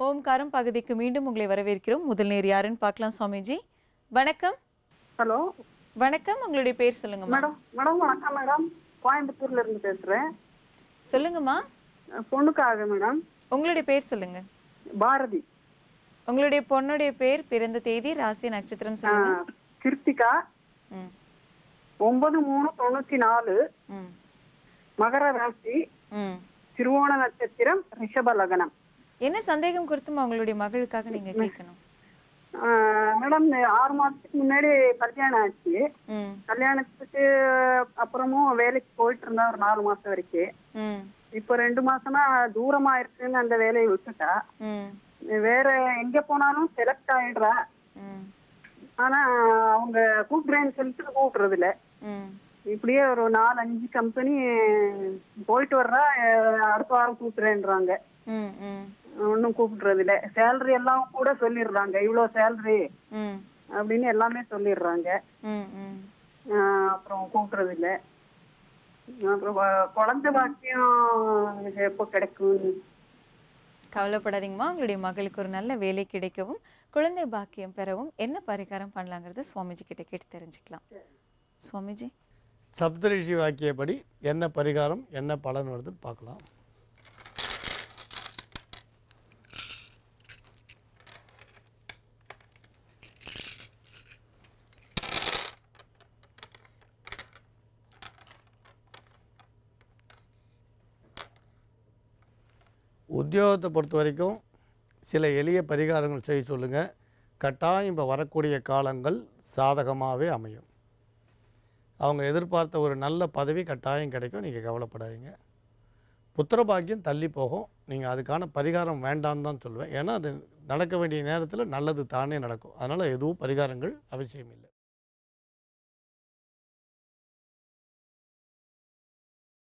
ஓம்காரம் பகுதிக்கு மீண்டும் உங்களை வரவேற்கிறோம். முதல் நேர் யாருன்னு பார்க்கலாம் சுவாமிஜி. வணக்கம். ஹலோ வணக்கம். உங்களுடைய பேர் சொல்லுங்கம்மா. மேடம். மேடம் வணக்கம் மேடம். கோயம்புத்தூர்ல இருந்து பேசுறேன். சொல்லுங்கம்மா. பொண்ணுக்காக மேடம். உங்களுடைய பேர் சொல்லுங்க. பாரதி. உங்களுடைய பொண்ணுடைய பேர், பிறந்த தேதி, ராசி, நட்சத்திரம் சொல்லுங்க. கிருத்திகா. ம் 9/3/94. ம் மகர ராசி, ம் திருவோண நட்சத்திரம், ரிஷப லக்னம். என்ன சந்தேகம் குறித்துமா உங்களுடைய மகளுக்காக நீங்க கேட்கணும்? மேடம் 6 மாசத்துக்கு முன்னாடி கல்யாணம் ஆச்சு. ம் கல்யாணத்துக்கு அப்புறமும் வேலைக்கு போயிட்டு இருந்தா ஒரு 4 மாசம் வரைக்கும். ம் இப்போ 2 மாசமா தூரமா இருக்குன்னு அந்த வேலையை விட்டுட்டா. ம் வேற எங்க போனாலும் செலக்ட் ஆயிடுறா. ம் ஆனா அவங்க கூப்பிடுறேன்னு சொல்லிட்டு கூப்பிடுறது இல்ல. ம் இப்படியே ஒரு 4-5 கம்பெனி போயிட்டு வர்றா. அடுத்த வாரம் கூப்பிடுறேன்றாங்க. ம் ம் ஒன்னும் கூப்பிடுறது இல்ல. சேலரி எல்லாம் கூட சொல்லிடுறாங்க, இவ்வளவு சேலரி ம் அப்படின்னு எல்லாமே சொல்லிடுறாங்க. ம் ம் அப்புறம் கூப்பிடுறது இல்ல. அப்புறம் குழந்தை பாக்கியம் எப்போ கிடைக்கும்? கவலைப்படாதீங்கம்மா. உங்களுடைய மகளுக்கு ஒரு நல்ல வேலை கிடைக்கவும், குழந்தை பாக்கியம் பெறவும் என்ன பரிகாரம் பண்ணலாங்கிறது சுவாமிஜி கிட்ட கேட்டு தெரிஞ்சுக்கலாம். சுவாமிஜி. சப்தரிஷி வாக்கியப்படி என்ன பரிகாரம், என்ன பலன் வருதுன்னு பார்க்கலாம். உத்தியோகத்தை பொறுத்த வரைக்கும் சில எளிய பரிகாரங்கள் செய்ய சொல்லுங்கள். கட்டாயம் இப்போ வரக்கூடிய காலங்கள் சாதகமாகவே அமையும். அவங்க எதிர்பார்த்த ஒரு நல்ல பதவி கட்டாயம் கிடைக்கும். நீங்கள் கவலைப்படாதீங்க. புத்திர பாக்கியம் தள்ளி போகும். நீங்கள் அதுக்கான பரிகாரம் வேண்டான்னு தான் சொல்லுவேன். ஏன்னா அது நடக்க வேண்டிய நேரத்தில் நல்லது தானே நடக்கும். அதனால் எதுவும் பரிகாரங்கள் அவசியம் இல்லை.